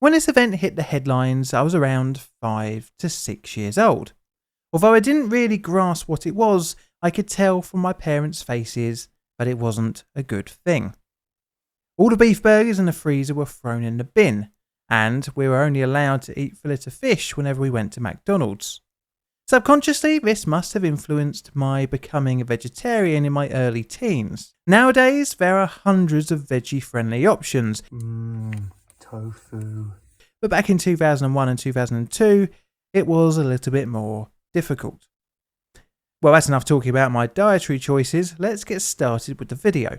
When this event hit the headlines, I was around 5 to 6 years old. Although I didn't really grasp what it was, I could tell from my parents' faces that it wasn't a good thing. All the beef burgers in the freezer were thrown in the bin, and we were only allowed to eat fillet of fish whenever we went to McDonald's. Subconsciously, this must have influenced my becoming a vegetarian in my early teens. Nowadays, there are hundreds of veggie-friendly options. Tofu. But back in 2001 and 2002, it was a little bit more difficult. Well, that's enough talking about my dietary choices. Let's get started with the video.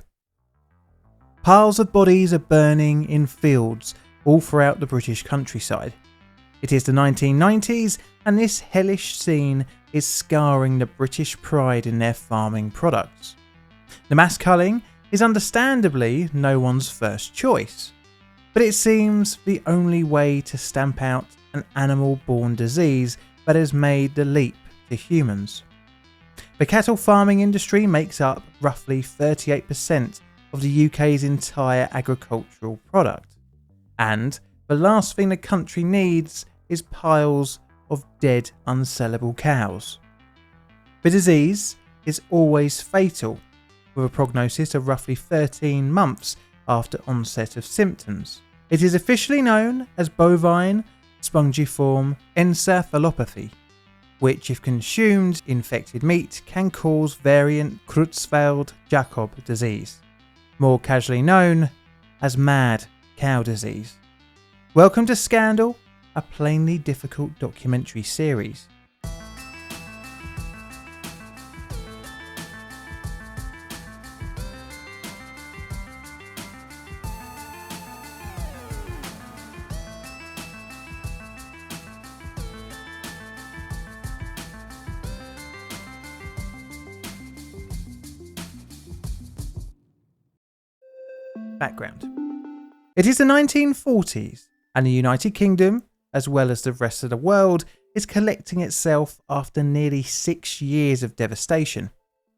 Piles of bodies are burning in fields all throughout the British countryside. It is the 1990s, and this hellish scene is scarring the British pride in their farming products. The mass culling is understandably no one's first choice, but it seems the only way to stamp out an animal-borne disease that has made the leap to humans. The cattle farming industry makes up roughly 38% of the UK's entire agricultural product, and the last thing the country needs is piles of dead, unsellable cows. The disease is always fatal, with a prognosis of roughly 13 months after onset of symptoms. It is officially known as bovine spongiform encephalopathy, which, if consumed infected meat, can cause variant Creutzfeldt-Jakob disease, more casually known as mad cow disease. Welcome to Scandal, a plainly difficult documentary series. Background. It is the 1940s, and the United Kingdom, as well as the rest of the world, is collecting itself after nearly 6 years of devastation.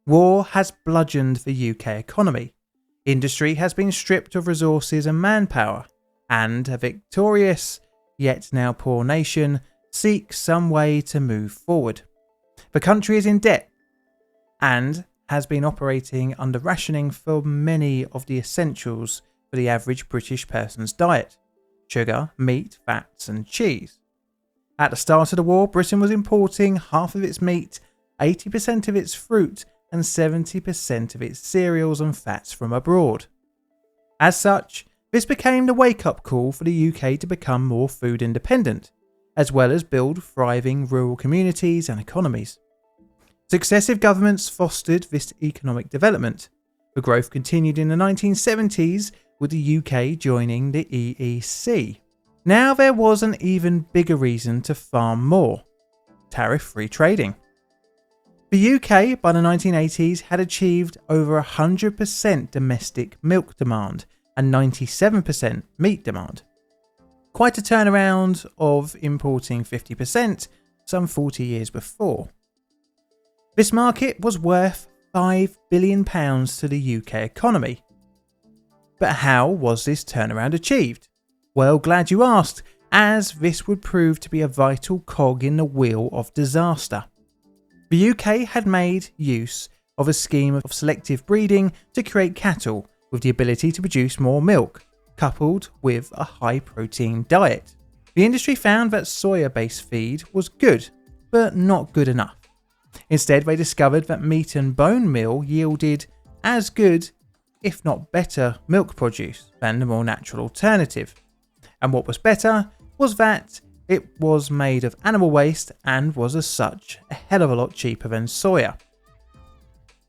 War has bludgeoned the UK economy. Industry has been stripped of resources and manpower, and a victorious, yet now poor nation seeks some way to move forward. The country is in debt, and has been operating under rationing for many of the essentials for the average British person's diet: sugar, meat, fats and cheese. At the start of the war, Britain was importing half of its meat, 80% of its fruit and 70% of its cereals and fats from abroad. As such, this became the wake-up call for the UK to become more food independent, as well as build thriving rural communities and economies. Successive governments fostered this economic development. The growth continued in the 1970s, with the UK joining the EEC. Now there was an even bigger reason to farm more: tariff-free trading. The UK by the 1980s had achieved over 100% domestic milk demand and 97% meat demand. Quite a turnaround of importing 50% some 40 years before. This market was worth £5 billion to the UK economy. But how was this turnaround achieved? Well, glad you asked, as this would prove to be a vital cog in the wheel of disaster. The UK had made use of a scheme of selective breeding to create cattle with the ability to produce more milk, coupled with a high protein diet. The industry found that soya-based feed was good, but not good enough. Instead, they discovered that meat and bone meal yielded as good, if not better, milk produce than the more natural alternative. And what was better was that it was made of animal waste and was as such a hell of a lot cheaper than soya.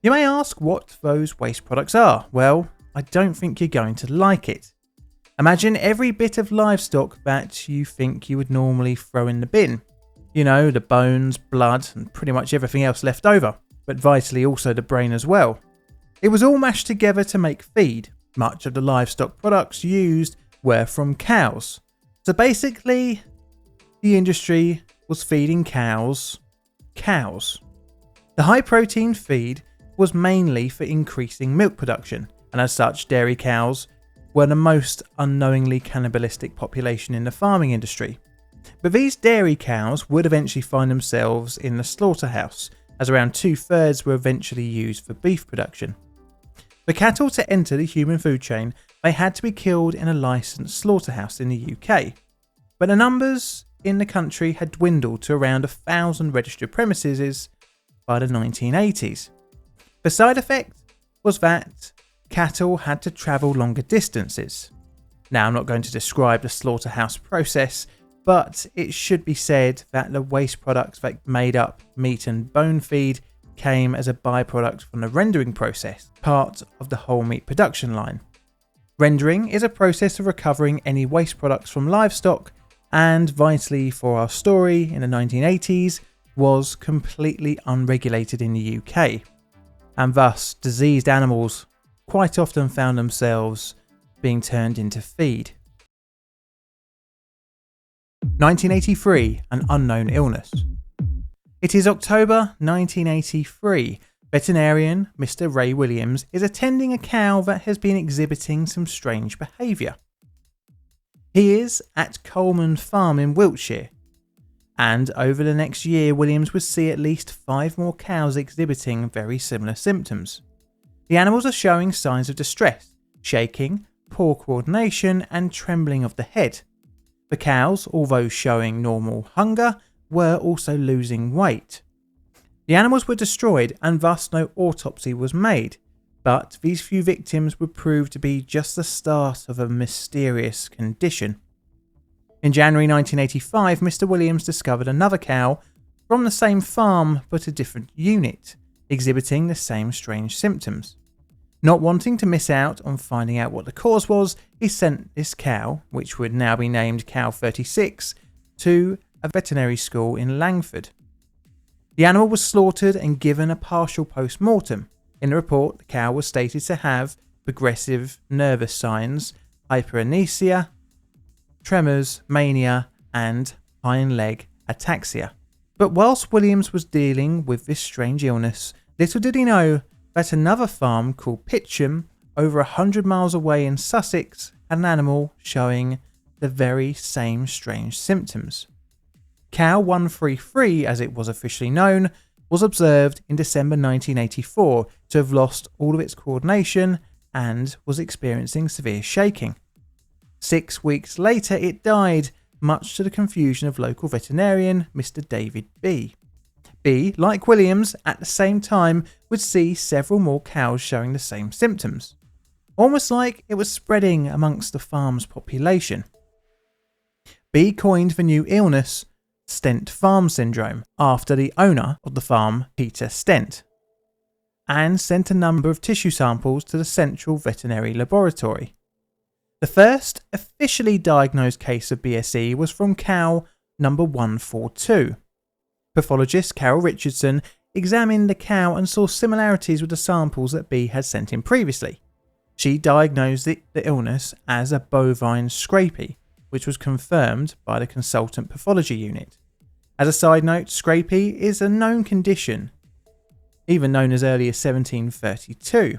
You may ask what those waste products are. Well, I don't think you're going to like it. Imagine every bit of livestock that you think you would normally throw in the bin. You know, the bones, blood, and pretty much everything else left over, but vitally also the brain as well. It was all mashed together to make feed. Much of the livestock products used were from cows. So basically, the industry was feeding cows. The high protein feed was mainly for increasing milk production, and as such, dairy cows were the most unknowingly cannibalistic population in the farming industry. But these dairy cows would eventually find themselves in the slaughterhouse, as around 2/3 were eventually used for beef production. For cattle to enter the human food chain, they had to be killed in a licensed slaughterhouse in the UK. But the numbers in the country had dwindled to around 1,000 registered premises by the 1980s. The side effect was that cattle had to travel longer distances. Now, I'm not going to describe the slaughterhouse process, but it should be said that the waste products that made up meat and bone feed came as a byproduct from the rendering process, part of the whole meat production line. Rendering is a process of recovering any waste products from livestock, and vitally for our story in the 1980s, was completely unregulated in the UK, and thus diseased animals quite often found themselves being turned into feed. 1983, an unknown illness. It is October 1983. Veterinarian Mr. Ray Williams is attending a cow that has been exhibiting some strange behaviour. He is at Coleman Farm in Wiltshire, and over the next year Williams would see at least 5 more cows exhibiting very similar symptoms. The animals are showing signs of distress, shaking, poor coordination and trembling of the head. The cows, although showing normal hunger, were also losing weight. The animals were destroyed and thus no autopsy was made, but these few victims would prove to be just the start of a mysterious condition. In January 1985, Mr. Williams discovered another cow from the same farm but a different unit, exhibiting the same strange symptoms. Not wanting to miss out on finding out what the cause was, he sent this cow, which would now be named Cow 36, to a veterinary school in Langford. The animal was slaughtered and given a partial post-mortem. In the report, the cow was stated to have progressive nervous signs, hyperemesia, tremors, mania, and hind leg ataxia. But whilst Williams was dealing with this strange illness, little did he know that another farm called Pitcham, over 100 miles away in Sussex, had an animal showing the very same strange symptoms. Cow 133, as it was officially known, was observed in December 1984 to have lost all of its coordination and was experiencing severe shaking. 6 weeks later it died, much to the confusion of local veterinarian Mr. David B. B, like Williams, at the same time would see several more cows showing the same symptoms, almost like it was spreading amongst the farm's population. B coined the new illness Stent Farm Syndrome after the owner of the farm, Peter Stent, and sent a number of tissue samples to the Central Veterinary Laboratory. The first officially diagnosed case of BSE was from cow number 142. Pathologist Carol Richardson examined the cow and saw similarities with the samples that B had sent in previously. She diagnosed the illness as a bovine scrapie, which was confirmed by the consultant pathology unit. As a side note, scrapie is a known condition, even known as early as 1732.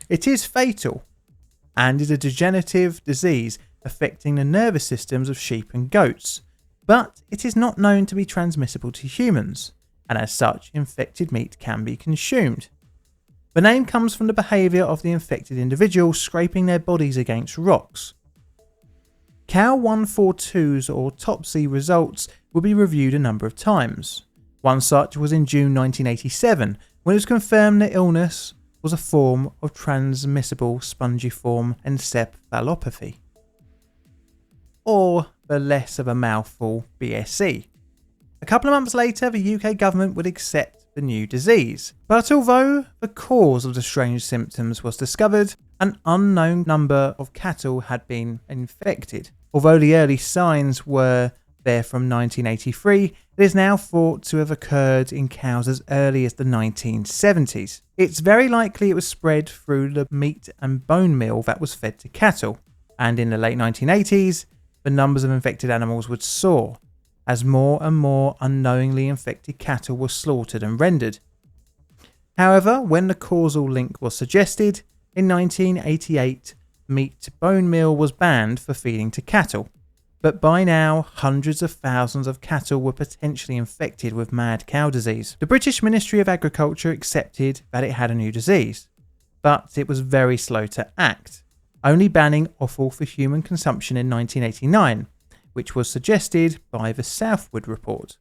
It is fatal and is a degenerative disease affecting the nervous systems of sheep and goats, but it is not known to be transmissible to humans, and as such, infected meat can be consumed. The name comes from the behaviour of the infected individual scraping their bodies against rocks. Cow 142's autopsy results will be reviewed a number of times. One such was in June 1987, when it was confirmed the illness was a form of transmissible spongiform encephalopathy, or the less of a mouthful BSE. A couple of months later, the UK government would accept the new disease, but although the cause of the strange symptoms was discovered, an unknown number of cattle had been infected. Although the early signs were there from 1983, it is now thought to have occurred in cows as early as the 1970s. It's very likely it was spread through the meat and bone meal that was fed to cattle, and in the late 1980s, the numbers of infected animals would soar, as more and more unknowingly infected cattle were slaughtered and rendered. However, when the causal link was suggested, in 1988, meat bone meal was banned for feeding to cattle, but by now hundreds of thousands of cattle were potentially infected with mad cow disease. The British Ministry of Agriculture accepted that it had a new disease, but it was very slow to act, only banning offal for human consumption in 1989, which was suggested by the Southwood Report.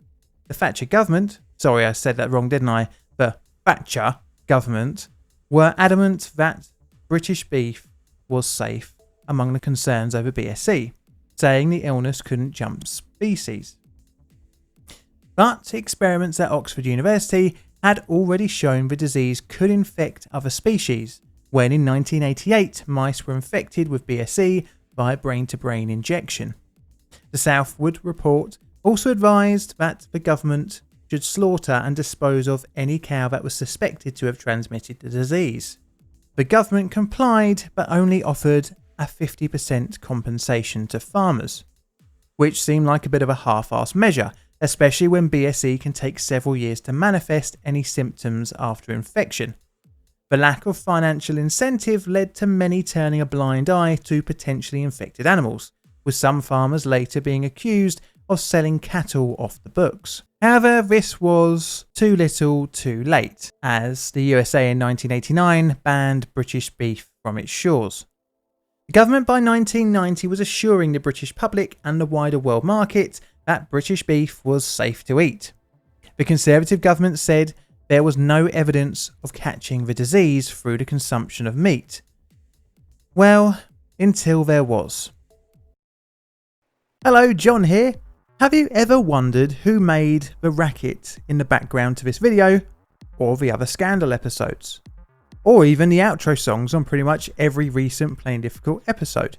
The Thatcher government, sorry I said that wrong didn't I, the Thatcher government, were adamant that British beef was safe among the concerns over BSE, saying the illness couldn't jump species. But experiments at Oxford University had already shown the disease could infect other species, when in 1988 mice were infected with BSE by brain-to-brain injection. The Southwood Report also advised that the government should slaughter and dispose of any cow that was suspected to have transmitted the disease. The government complied, but only offered a 50% compensation to farmers, which seemed like a bit of a half-assed measure, especially when BSE can take several years to manifest any symptoms after infection. The lack of financial incentive led to many turning a blind eye to potentially infected animals, with some farmers later being accused of selling cattle off the books. However, this was too little too late, as the USA in 1989 banned British beef from its shores. The government by 1990 was assuring the British public and the wider world market that British beef was safe to eat. The Conservative government said there was no evidence of catching the disease through the consumption of meat. Well, until there was. Hello, John here. Have you ever wondered who made the racket in the background to this video, or the other Scandal episodes, or even the outro songs on pretty much every recent Plain Difficult episode?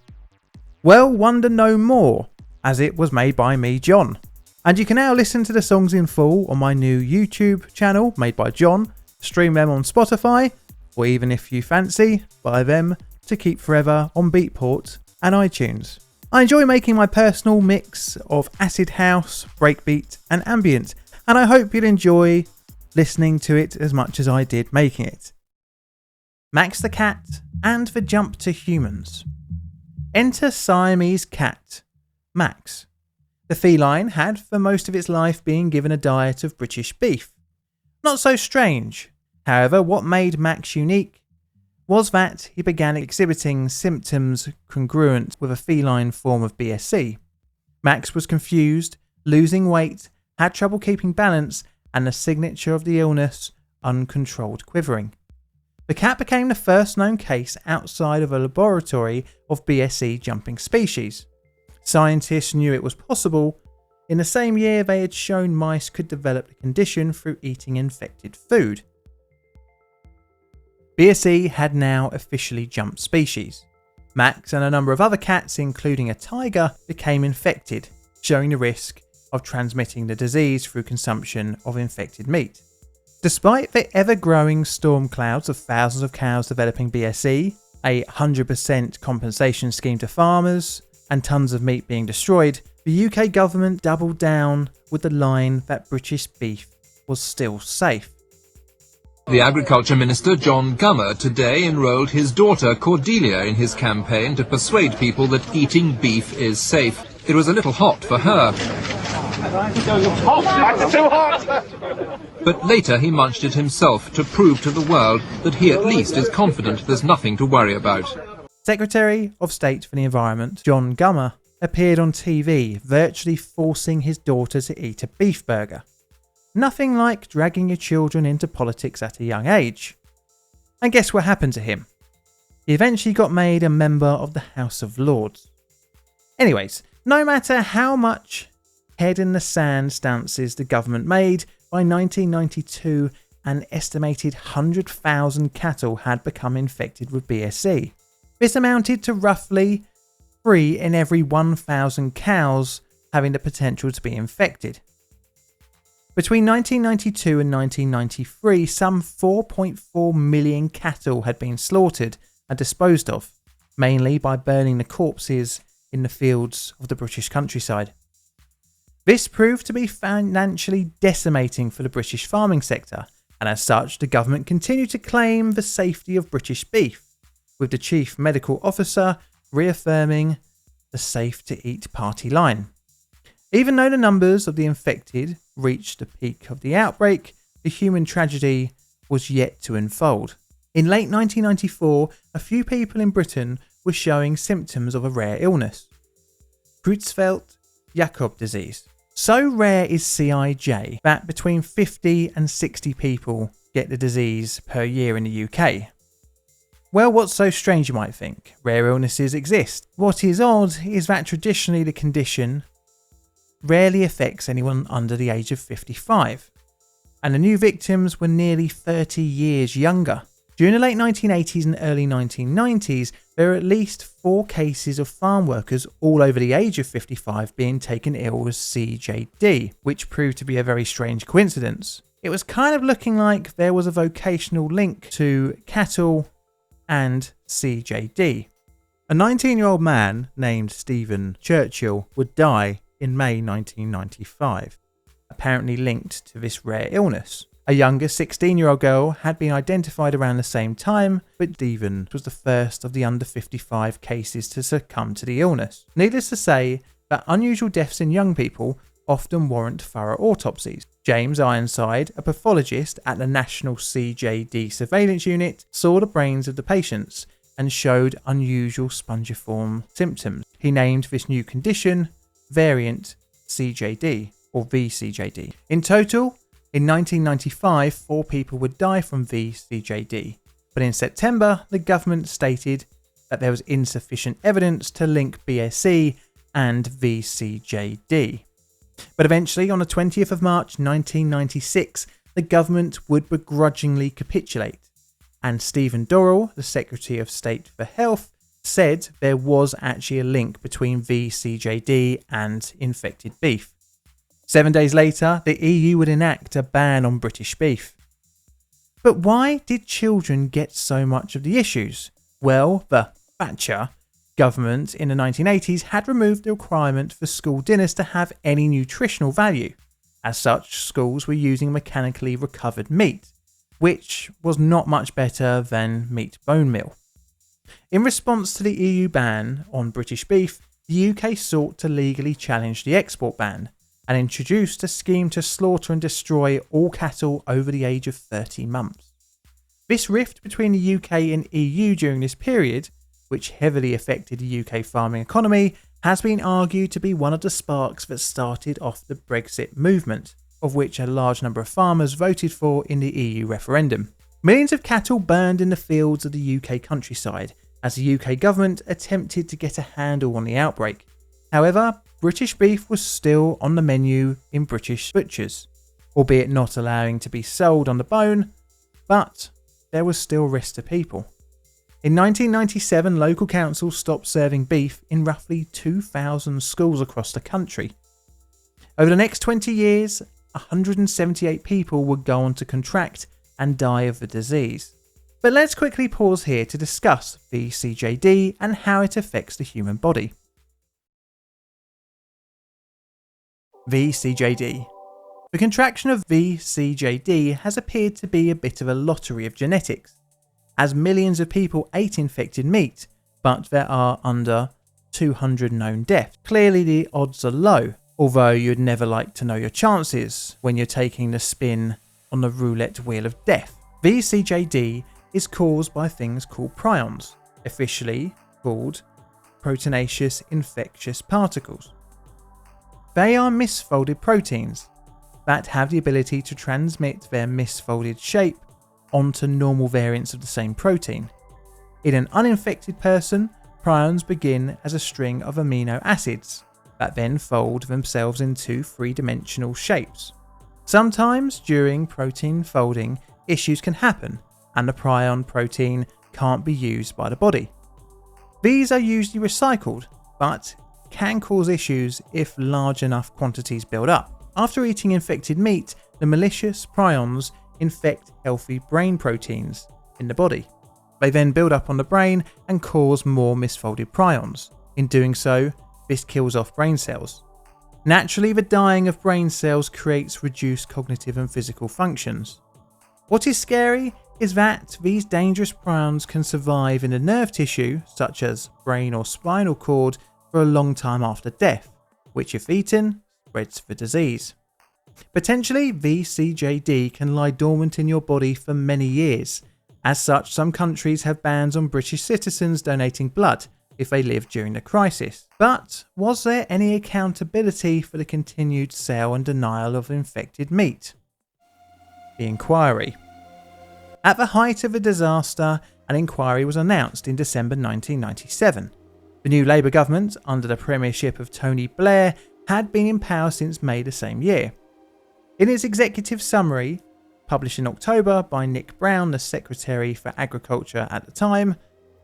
Well, wonder no more, as it was made by me, John. And you can now listen to the songs in full on my new YouTube channel made by John, stream them on Spotify, or even if you fancy, buy them to keep forever on Beatport and iTunes. I enjoy making my personal mix of acid house, breakbeat and ambient, and I hope you'll enjoy listening to it as much as I did making it. Max the cat and the jump to humans. Enter Siamese cat, Max. The feline had for most of its life been given a diet of British beef. Not so strange. However, what made Max unique was that he began exhibiting symptoms congruent with a feline form of BSE. Max was confused, losing weight, had trouble keeping balance, and the signature of the illness, uncontrolled quivering. The cat became the first known case outside of a laboratory of BSE jumping species. Scientists knew it was possible. In the same year, they had shown mice could develop the condition through eating infected food. BSE had now officially jumped species. Max and a number of other cats, including a tiger, became infected, showing the risk of transmitting the disease through consumption of infected meat. Despite the ever-growing storm clouds of thousands of cows developing BSE, a 100% compensation scheme to farmers, and tons of meat being destroyed, the UK government doubled down with the line that British beef was still safe. The Agriculture Minister, John Gummer, today enrolled his daughter Cordelia in his campaign to persuade people that eating beef is safe. It was a little hot for her. Too hot! But later he munched it himself to prove to the world that he at least is confident there's nothing to worry about. Secretary of State for the Environment, John Gummer, appeared on TV, virtually forcing his daughter to eat a beef burger. Nothing like dragging your children into politics at a young age. And guess what happened to him? He eventually got made a member of the House of Lords. Anyways, no matter how much head in the sand stances the government made, by 1992 an estimated 100,000 cattle had become infected with BSE. This amounted to roughly 3 in every 1,000 cows having the potential to be infected. Between 1992 and 1993, some 4.4 million cattle had been slaughtered and disposed of, mainly by burning the corpses in the fields of the British countryside. This proved to be financially decimating for the British farming sector, and as such, the government continued to claim the safety of British beef, with the chief medical officer reaffirming the safe to eat party line. Even though the numbers of the infected reached the peak of the outbreak, the human tragedy was yet to unfold. In late 1994, a few people in Britain were showing symptoms of a rare illness, Creutzfeldt-Jakob disease. So rare is CIJ that between 50 and 60 people get the disease per year in the UK. Well, what's so strange, you might think? Rare illnesses exist. What is odd is that traditionally the condition rarely affects anyone under the age of 55, and the new victims were nearly 30 years younger. During the late 1980s and early 1990s, there were at least 4 cases of farm workers all over the age of 55 being taken ill with CJD, which proved to be a very strange coincidence. It was kind of looking like there was a vocational link to cattle and CJD. A 19-year-old man named Stephen Churchill would die in May 1995, apparently linked to this rare illness. A younger 16-year-old girl had been identified around the same time, but Stephen was the first of the under 55 cases to succumb to the illness. Needless to say that unusual deaths in young people often warrant thorough autopsies. James Ironside, a pathologist at the National CJD Surveillance Unit, saw the brains of the patients and showed unusual spongiform symptoms. He named this new condition variant CJD or vCJD. In total, in 1995, 4 people would die from vCJD, but in September, the government stated that there was insufficient evidence to link BSE and vCJD. But eventually, on the 20th of March 1996, the government would begrudgingly capitulate, and Stephen Dorrell, the Secretary of State for Health, said there was actually a link between vCJD and infected beef. 7 days later, the EU would enact a ban on British beef. But why did children get so much of the issues? Well, the Thatcher government in the 1980s had removed the requirement for school dinners to have any nutritional value. As such, schools were using mechanically recovered meat, which was not much better than meat bone meal. In response to the EU ban on British beef, the UK sought to legally challenge the export ban and introduced a scheme to slaughter and destroy all cattle over the age of 30 months. This rift between the UK and EU during this period, which heavily affected the UK farming economy, has been argued to be one of the sparks that started off the Brexit movement, of which a large number of farmers voted for in the EU referendum. Millions of cattle burned in the fields of the UK countryside as the UK government attempted to get a handle on the outbreak. However, British beef was still on the menu in British butchers, albeit not allowing to be sold on the bone, but there was still risk to people. In 1997, local councils stopped serving beef in roughly 2,000 schools across the country. Over the next 20 years, 178 people would go on to contract and die of the disease. But let's quickly pause here to discuss vCJD and how it affects the human body. vCJD. The contraction of vCJD has appeared to be a bit of a lottery of genetics, as millions of people ate infected meat, but there are under 200 known deaths. Clearly the odds are low, although you'd never like to know your chances when you're taking the spin on the roulette wheel of death. vCJD is caused by things called prions, officially called proteinaceous infectious particles. They are misfolded proteins that have the ability to transmit their misfolded shape onto normal variants of the same protein. In an uninfected person, prions begin as a string of amino acids that then fold themselves into 3-dimensional shapes. Sometimes during protein folding, issues can happen and the prion protein can't be used by the body. These are usually recycled, but can cause issues if large enough quantities build up. After eating infected meat, the malicious prions infect healthy brain proteins in the body. They then build up on the brain and cause more misfolded prions. In doing so, this kills off brain cells. Naturally, the dying of brain cells creates reduced cognitive and physical functions. What is scary is that these dangerous prions can survive in the nerve tissue, such as brain or spinal cord, for a long time after death, which if eaten, spreads the disease. Potentially, vCJD can lie dormant in your body for many years. As such, some countries have bans on British citizens donating blood if they live during the crisis. But was there any accountability for the continued sale and denial of infected meat? The inquiry. At the height of the disaster, an inquiry was announced in December 1997. The new Labour government, under the premiership of Tony Blair, had been in power since May the same year. In its executive summary, published in October by Nick Brown, the Secretary for Agriculture at the time,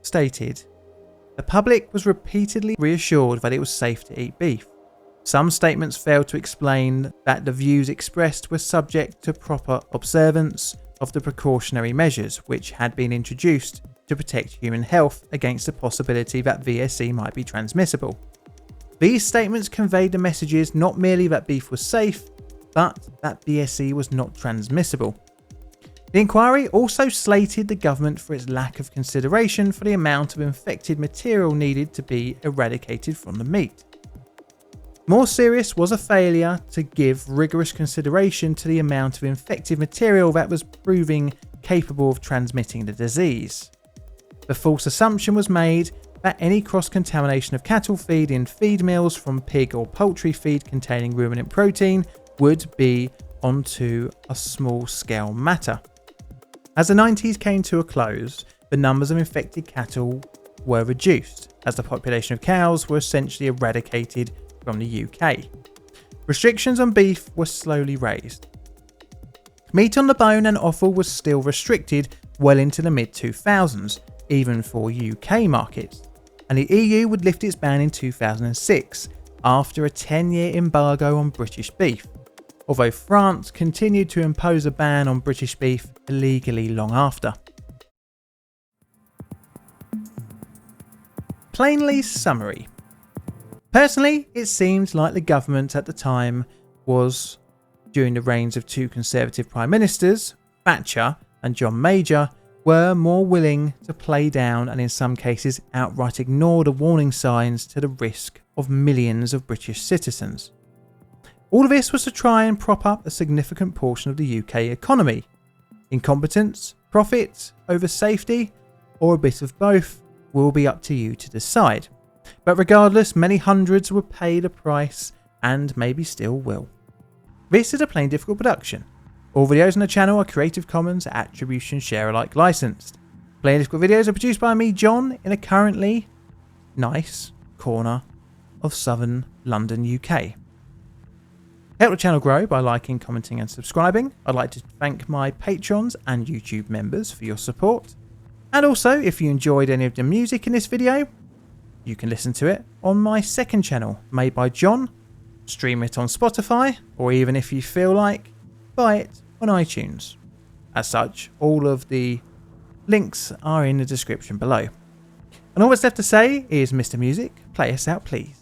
stated, "The public was repeatedly reassured that it was safe to eat beef. Some statements failed to explain that the views expressed were subject to proper observance of the precautionary measures which had been introduced to protect human health against the possibility that VSE might be transmissible. These statements conveyed the messages not merely that beef was safe, but that VSE was not transmissible." The inquiry also slated the government for its lack of consideration for the amount of infected material needed to be eradicated from the meat. More serious was a failure to give rigorous consideration to the amount of infected material that was proving capable of transmitting the disease. The false assumption was made that any cross-contamination of cattle feed in feed mills from pig or poultry feed containing ruminant protein would be onto a small-scale matter. As the 90s came to a close, the numbers of infected cattle were reduced, as the population of cows were essentially eradicated from the UK. Restrictions on beef were slowly raised. Meat on the bone and offal was still restricted well into the mid-2000s, even for UK markets, and the EU would lift its ban in 2006 after a 10-year embargo on British beef, although France continued to impose a ban on British beef illegally long after. Plainly summary. Personally, it seemed like the government at the time was, during the reigns of two Conservative Prime Ministers, Thatcher and John Major, were more willing to play down and in some cases outright ignore the warning signs to the risk of millions of British citizens. All of this was to try and prop up a significant portion of the UK economy. Incompetence, profit over safety, or a bit of both will be up to you to decide. But regardless, many hundreds were paid a price and maybe still will. This is a Plain Difficult production. All videos on the channel are Creative Commons Attribution Share Alike licensed. Plain Difficult videos are produced by me, John, in a currently nice corner of southern London, UK. Help the channel grow by liking, commenting and subscribing. I'd like to thank my patrons and YouTube members for your support. And also, if you enjoyed any of the music in this video, you can listen to it on my second channel, Made by John, stream it on Spotify, or even if you feel like, buy it on iTunes. As such, all of the links are in the description below. And all that's left to say is, Mr. Music, play us out please.